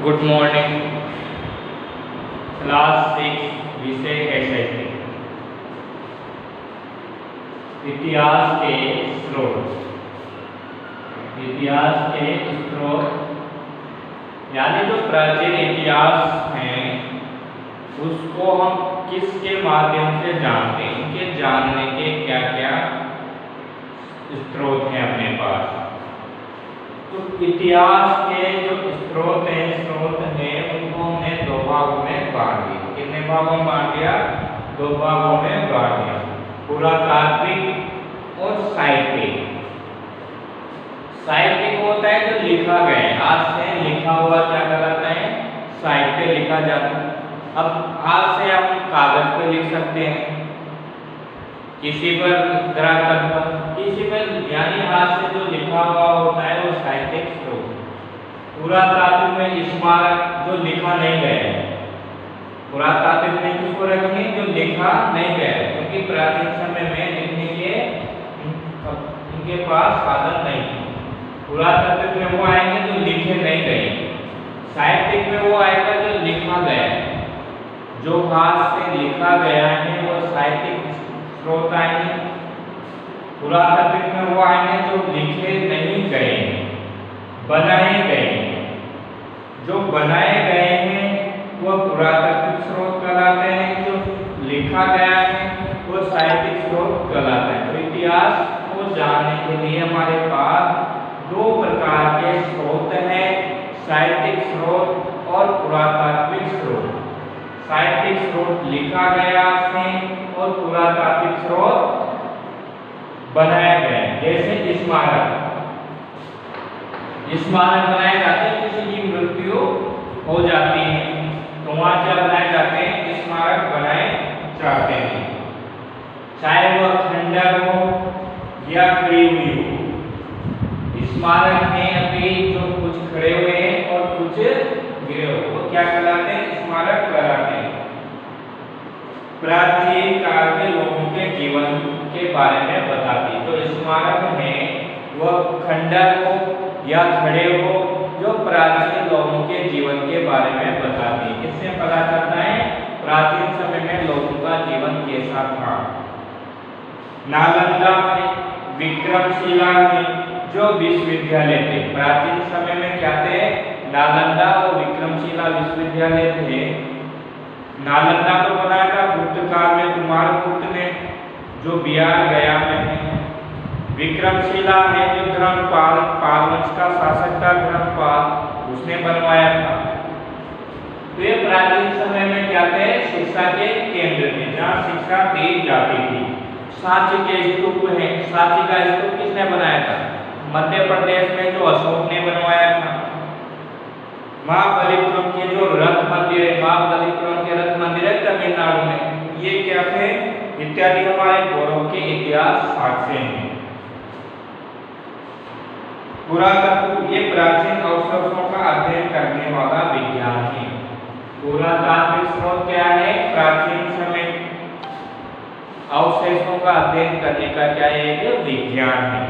Good morning. Class 6 विषय SST इतिहास के स्रोत। इतिहास के स्रोत यानी जो प्राचीन इतिहास हैं उसको हम किसके माध्यम से जानते हैं, इनके जानने के क्या क्या स्रोत हैं अपने पास। तो इतिहास के जो स्रोत हैं उनको हमने दो भागों में बांट दिया। कितने भागों में बांट दिया? दो भागों में बांट दिया, पुरातात्विक और साहित्यिक। साहित्यिक होता है जो लिखा गया है, आज से लिखा हुआ क्या कहलाता है? साहित्य लिखा जाता है। अब आज से हम कागज पे लिख सकते हैं, किसी पर दरख्त पर, किसी पर, यानी आज से जो लिखा हुआ होता है वो साहित्यिक स्रोत। पुरातात्विक में स्मारक जो लिखा नहीं गया है, पुरातात्विक में किसको रखेंगे? जो लिखा नहीं गया है, क्योंकि प्राचीन समय में लिखने के इनके पास साधन नहीं थे। पुरातात्विक में वो आएंगे जो लिखे नहीं गए। साहित्यिक में वो आएगा जो लिखा गया है, जो हाथ से लिखा गया है वो साहित्यिक स्रोत आएंगे। पुरातात्विक में वो आएंगे जो लिखे नहीं गए, बनाए गए। जो बनाए गए हैं वो पुरातात्विक स्रोत कहलाते हैं, जो लिखा गया है वो साहित्यिक स्रोत कहलाता है। तो इतिहास को जानने के लिए हमारे पास दो प्रकार के स्रोत हैं, साहित्यिक स्रोत और पुरातात्विक स्रोत। साहित्यिक स्रोत लिखा गया है और पुरातात्विक स्रोत बनाया गया। जैसे स्मारक बनाए जाते हैं, किसी की मृत्यु हो जाती है तो वहां क्या बनाए जाते हैं? स्मारक बनाए जाते हैं, चाहे वह खंडर हो या खड़ी हुई हो। स्मारक में अभी जो कुछ खड़े हुए हैं और कुछ गिरे हुए, वो क्या कहलाते हैं? स्मारक कहलाते हैं। प्राचीन काल के लोगों के जीवन के बारे में बताती। जो स्मारक है वह खंडर हो या खड़े हो, जो प्राचीन लोगों के जीवन के बारे में बताती है। किससे पता चलता है? प्राचीन समय में लोगों का जीवन कैसा था। नालंदा में, विक्रमशिला में जो विश्वविद्यालय थे प्राचीन समय में क्या थे? नालंदा और विक्रमशिला विश्वविद्यालय थे। नालंदा तो बनाया था गुप्त काल में कुमारगुप्त ने, जो बिहार गया में है। विक्रमशिला है जो धर्मपाल, पालवंश का शासक था धर्मपाल, उसने बनवाया था। तो ये प्राचीन समय में क्या थे? शिक्षा के केंद्र थे, जहाँ शिक्षा दी जाती थी। सांची के स्तूप है, सांची का स्तूप किसने बनाया था? मध्य प्रदेश में जो अशोक ने बनवाया था। महाबलीपुरम के जो रथ मंदिर है, महाबलीपुरम के रथ मंदिर है तमिलनाडु में, ये क्या थे? इत्यादि हमारे गौरव के इतिहास साक्ष्य हैं। पुरातत्व ये प्राचीन अवशेषों का अध्ययन करने वाला विज्ञान है। पुरातात्विक स्रोत क्या है? प्राचीन समय अवशेषों का अध्ययन करने का क्या एक विज्ञान है।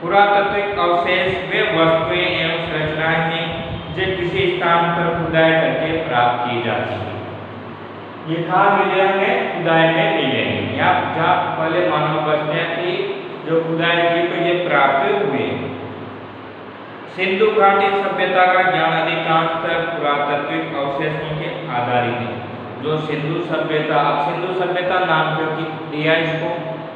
पुरातात्विक अवशेष वे वस्तुएं एवं संरचनाएं हैं जो किसी स्थान पर खुदाई करके प्राप्त की जाती है। ये कहाँ मिले हमें? खुदाई में मिले हैं, या जहाँ पहले मानव बस्तियां थी जो खुदाई की तो ये प्राप्त हुए। सिंधु घाटी सभ्यता का ज्ञान अधिकांशतः पुरातात्विक अवशेषों के आधारित है। जो सिंधु सभ्यता, अब सिंधु सभ्यता नाम क्यों दिया इसको?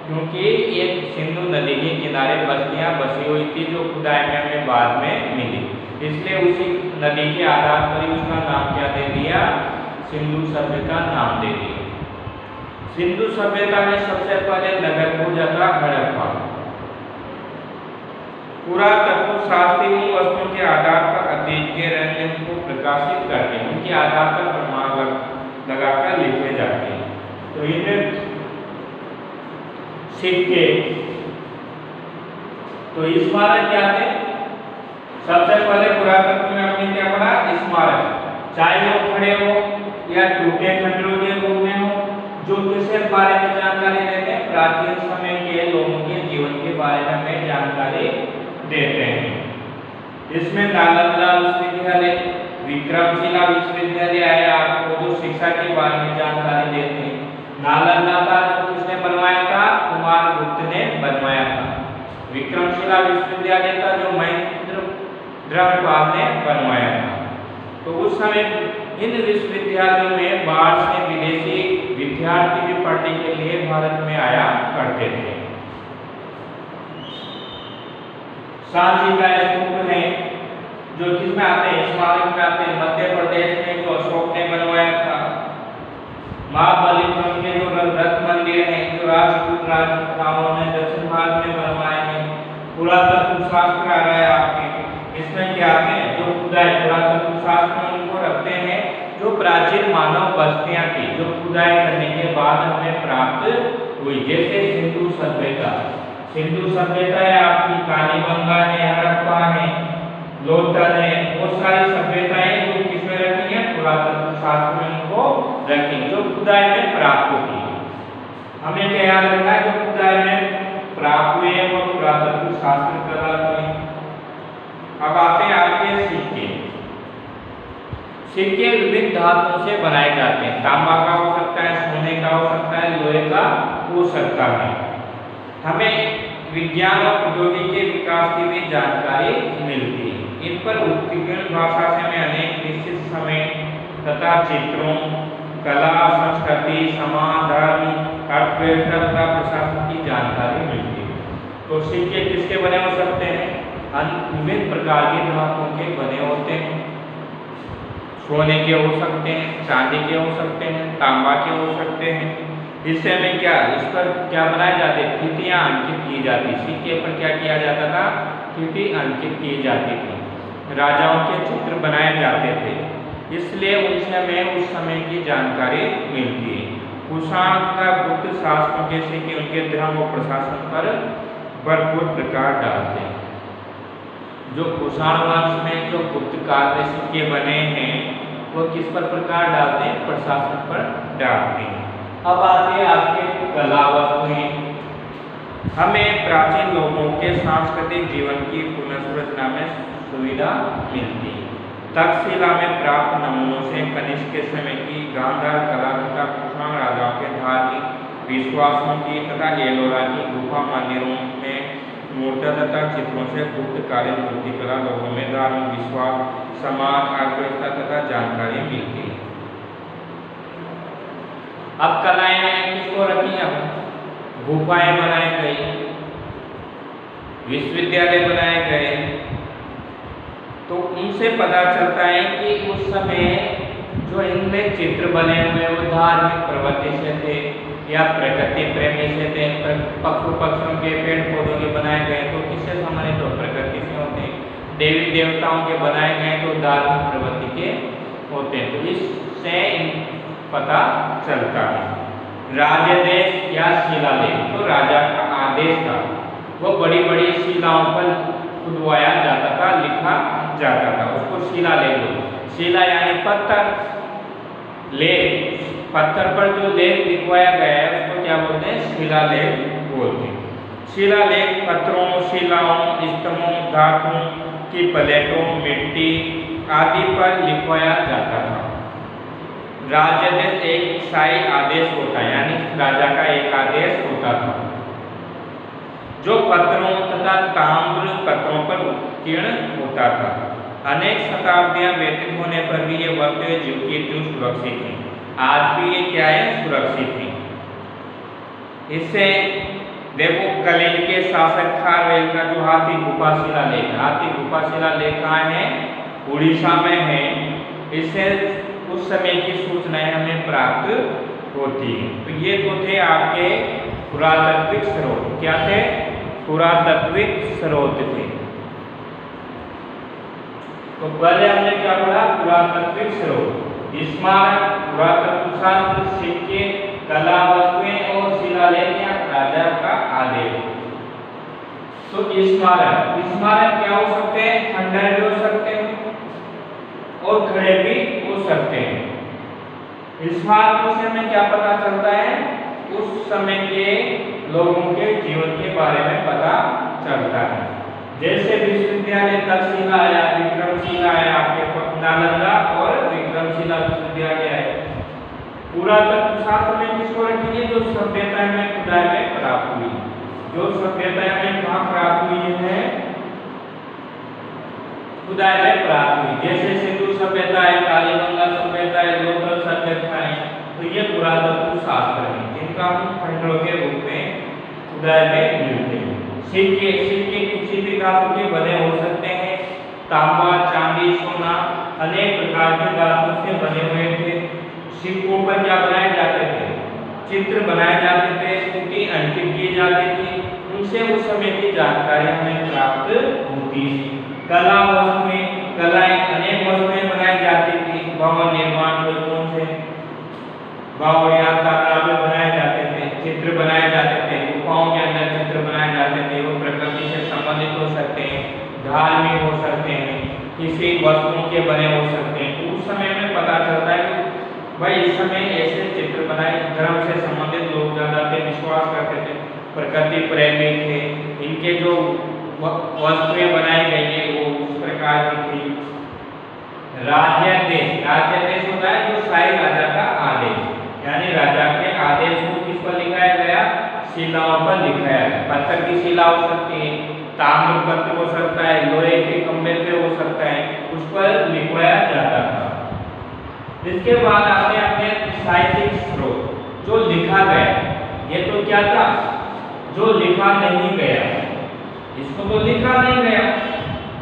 क्योंकि ये सिंधु नदी के किनारे बस्तियां बसी हुई थी जो खुदाई में हमें बाद में मिली, इसलिए उसी नदी के आधार पर ही उसका नाम क्या दे दिया? सिंधु सभ्यता नाम दे दिया। सिंधु सभ्यता में सबसे पहले नगर खोजा था हड़प्पा। पुरातत्व शास्त्री उन वस्तुओं के आधार पर अतीत के रहने को प्रकाशित करते हैं, उनके आधार पर प्रमाण लगाकर लिखे जाते हैं। तो इनमें सिक्के, तो स्मारक क्या थे? सबसे पहले पुरातत्व में हमने क्या पढ़ा? स्मारक, चाहे वो खड़े हो या टूटे खंडरों के रूप में हो, जो किसी बारे में जानकारी देते हैं, प्राचीन समय के लोगों के जीवन के बारे में हमें जानकारी देते हैं। इसमें नालंदा विश्वविद्यालय, विक्रमशिला विश्वविद्यालय आया, आपको जो शिक्षा के बारे में जानकारी देते हैं। नालंदा था जो किसने बनवाया था? कुमार गुप्त ने बनवाया था। विक्रमशिला विश्वविद्यालय था जो महेंद्र ने बनवाया था। तो उस समय इन विश्वविद्यालयों में बाहर से विदेशी विद्यार्थी भी पढ़ने के लिए भारत में आया करते थे। सांची का स्तूप है जो किसमें आते हैं? स्मारक में आते हैं, मध्य प्रदेश में जो अशोक ने बनवाया था। महाबलीपुरम के जो रथ मंदिर है जो राजपूत राजाओं ने दक्षिण भारत में बनवाए हैं। पुरातत्व शास्त्र आ रहा है आपके, इसमें क्या है? जो खुदाई पुरातत्व शास्त्र में उनको रखते हैं जो प्राचीन मानव बस्तियां थी जो खुदाई करने के बाद हमें प्राप्त हुई, जैसे सिंधु सभ्यता। सिंधु सभ्यता है आपकी, कालीबंगा है, हड़प्पा है, लोथल है, वो सारी सभ्यताएं जो किसमें रखी है? पुरातत्व शास्त्र में उनको रखी, जो खुदाई में प्राप्त होती है। हमें क्या याद रखना है? जो खुदाई में प्राप्त हुए वो पुरातत्व शास्त्र कहलाते हैं। अब आते हैं आपके सिक्के। सिक्के विभिन्न धातुओं से बनाए जाते हैं। तांबा का हो सकता है, सोने का हो सकता है, लोहे का हो सकता है। हमें विज्ञान और प्रौद्योगिकी के विकास की भी जानकारी मिलती है। इन पर उत्कीर्ण भाषा से हमें अनेक निश्चित समय तथा चित्रों, कला, संस्कृति, समाज, धर्म, अर्थव्यवस्था तथा प्रशासन की जानकारी मिलती है। तो सिक्के किसके बने हो सकते हैं? विभिन्न प्रकार के धातुओं के बने होते हैं। सोने के हो सकते हैं, चांदी के हो सकते हैं, तांबा के हो सकते हैं। इससे हमें क्या, इस पर क्या बनाए जाते? तिथियां अंकित की जाती। सिक्के पर क्या किया जाता था? तिथि अंकित की जाती थी। राजाओं के चित्र बनाए जाते थे, इसलिए उनसे हमें उस समय की जानकारी मिलती है। कुषाण तथा गुप्त शासकों के सिक्के उनके धर्म और प्रशासन पर भरपूर प्रकाश डालते हैं। जो कुषाण वंश में जो गुप्त काल में सिक्के बने हैं वो किस पर प्रकाश डालते हैं? प्रशासन पर डालते हैं। अब आते हैं आपके कला वस्तुएं। हमें प्राचीन लोगों के सांस्कृतिक जीवन की पुनर्संरचना में सुविधा मिलती है। तक्षशिला में प्राप्त नमूनों से कनिष्क के समय की गांधार कला तथा कुषाण राजाओं के धार्मिक विश्वासों की तथा एलोरा की गुफा मंदिरों में मूर्तियां तथा चित्रों से गुप्तकालीन मूर्तिकला लोगों में धार्मिक विश्वास, समाज, अर्थव्यवस्था तथा जानकारी मिलती है। अब कलाएं किसको रखी है? गुफाएं बनाई गई, विश्वविद्यालय बनाए गए, तो उनसे पता चलता है कि उस समय जो इनमें चित्र बने हुए वो धार्मिक प्रवृत्ति से थे या प्रकृति प्रेमी से थे। पशु पक्षियों के, पेड़ पौधों के बनाए गए तो किससे संबंधित? तो प्रकृति से होते हैं। देवी देवताओं के बनाए गए तो धार्मिक प्रवृत्ति के होते हैं। तो इससे पता चलता है। राजादेश या शिलालेख, तो राजा का आदेश था, वो बड़ी बड़ी शिलाओं पर खुदवाया जाता था, लिखा जाता था, उसको शिलालेख बोलते। शिला यानी पत्थर, लेख, पत्थर पर जो लेख लिखवाया गया है उसको क्या बोलते हैं? शिलालेख बोलते हैं। शिलालेख पत्थरों, शिलाओं, स्तंभों, धातुओं की प्लेटों, मिट्टी आदि पर लिखवाया जाता था। राजादेश एक शाही आदेश होता है, यानी राजा का एक आदेश होता था जो पत्रों तथा ताम्र पत्रों पर उत्कीर्ण होता था। अनेक शताब्दियां व्यतीत होने पर भी ये वस्तुएं जीव की त्यों सुरक्षित हैं। आज भी ये क्या है? सुरक्षित है। इससे देखो कलिंग के शासक खारवेल का जो हाथी गुफा शिलालेख, हाथी गुफा शिलालेख कहाँ है? उड़ीसा में है। इससे उस समय की सूचनाएं हमें प्राप्त होती है। तो ये तो थे आपके पुरातात्विक स्रोत। क्या थे? पुरातात्विक स्रोत थे। तो पहले हमने क्या पढ़ा? पुरातात्विक स्रोत, स्मारक, पुरातत्व शास्त्र, सिक्के, कला वस्तुएं और शिलालेख या राजा का आदेश। तो स्मारक, स्मारक क्या हो सकते हैं? खंडहर भी हो सकते हैं और खड़े भी हो सकते हैं। स्मारकों से हमें क्या पता चलता है? उस समय के लोगों के जीवन के बारे में पता चलता है। जैसे विश्वविद्यालय तक्षशिला आया, विक्रमशिला आया, आपके नालंदा पुरातत्व शास्त्र में किसको रखेंगे? जो सभ्यता में खुदाई में प्राप्त हुई, जो सभ्यता में कहाँ प्राप्त हुई है? खुदाई में प्राप्त हुई। जैसे सिंधु सभ्यता है, कालीबंगा सभ्यता है, लोथल सभ्यता है, तो ये पुरातत्व शास्त्र है जिनका हम खंडों के रूप में खुदाई में मिलते हैं। सिक्के किसी भी धातु के बने हो सकते हैं। तांबा, चांदी, सोना अनेक प्रकार के धातु से बने हुए थे। सिक्कों पर क्या बनाए जाते थे? चित्र बनाए जाते थे, उनकी अंकित की जाती थी, उनसे उस समय की जानकारी हमें प्राप्त होती थी। कला वस्तुएं, कलाएं अनेक वस्तुएं बनाई जाती थी। भवन निर्माण वस्तुओं से बावड़ियां, तालाब बनाए जाते थे, चित्र बनाए जाते थे, गुफाओं के अंदर चित्र बनाए जाते थे। वो प्रकृति से संबंधित हो सकते हैं, धार्मिक हो सकते हैं, किसी वस्तुओं के बने हो सकते हैं। तो उस समय में पता चलता है कि भाई इस समय ऐसे चित्र बनाए, धर्म से संबंधित लोग ज्यादा थे, विश्वास करते थे, प्रकृति प्रेमी थे, इनके जो वस्तुएं बनाई गई है वो उस प्रकार की थी। राज्यादेश होता है जो शाही राजा का आदेश, यानी राजा के आदेश को किस पर लिखाया गया? शिलाओं पर लिखाया गया। पत्थर की शिला हो सकती है, ताम्र पत्र हो सकता है, लोहे के खंभे पे हो सकता है, उस पर लिखवाया जाता था। इसके बाद आते हैं साहित्यिक स्रोत, जो लिखा गया। ये तो क्या था? जो लिखा नहीं गया, इसको तो लिखा नहीं गया,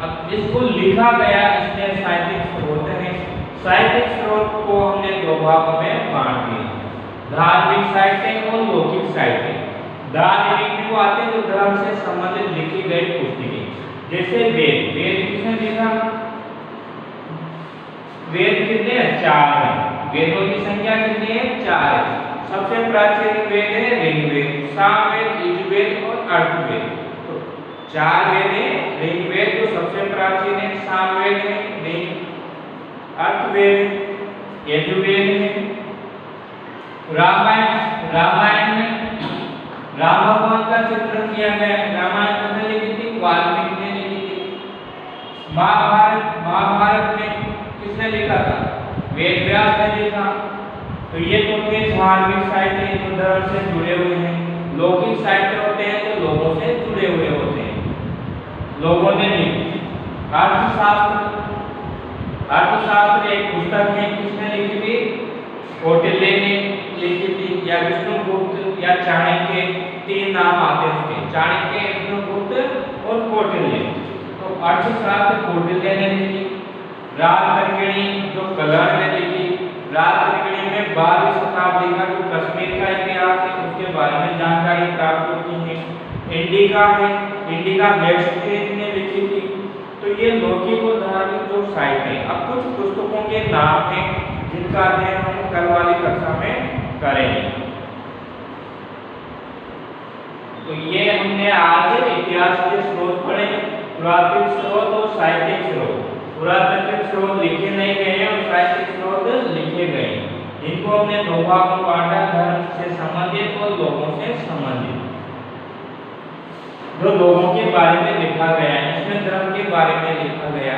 अब इसको लिखा गया, इसलिए साहित्यिक स्रोत है। साहित्यिक स्रोत को हमने दो भागों में बांट दिया, धार्मिक साहित्य और लौकिक साहित्य। धार्मिक वो आते हैं जो धर्म से संबंधित लिखी गई पुस्तकें, जैसे वेद। वेद किसने लिखा? वेद कितने हैं? 4 हैं। वेदों की संख्या कितनी है? 4 है। सबसे प्राचीन वेद है ऋग्वेद, सामवेद, यजुर्वेद और अर्थवेद। तो 4 वेद हैं। ऋग्वेद जो सबसे प्राचीन है, सामवेद है, अर्थवेद, यजुर्वेद है। रामायण में राम भगवान का चित्रण किया गया है। रामायण किसने लिखी थी? वाल्मीकि ने लिखी थी। महाभारत में किसने लिखा था? वेद व्यास ने लिखा। तो ये तो थे धार्मिक साहित्य जो धर्म से जुड़े हुए हैं। लौकिक साहित्य होते हैं जो लोगों से जुड़े हुए होते हैं, लोगों ने लिखी। अर्थशास्त्र एक पुस्तक है, किसने लिखी थी? कौटिल्य ने लिखी थी, या विष्णुगुप्त या चाणक्य, 3 नाम आते हैं उसके, चाणक्य, विष्णुगुप्त और कौटिल्य। तो अर्थशास्त्र कौटिल्य ने लिखी। राजतर्किणी जो कलर ने लिखी। राजतर्किणी में 12वीं शताब्दी का जो कश्मीर का इतिहास है उसके बारे में जानकारी प्राप्त होती है। इंडिका है, इंडिका मैक्सवेल ने लिखी थी। तो ये लौकिक और धार्मिक जो साहित्य है। अब कुछ पुस्तकों के नाम हैं जिनका अध्ययन हम कल वाली कक्षा में करेंगे। तो ये हमने आज इतिहास के स्रोत पढ़े, पुरातत्व स्रोत और साहित्यिक स्रोत। पुरातत्व स्रोत लिखे नहीं गए हैं और साहित्यिक स्रोत लिखे गए हैं। इनको हमने दो भागों में बांटा, धर्म से संबंधित और लोगों से संबंधित। जो लोगों के बारे में लिखा गया है, इसमें धर्म के बारे में लिखा गया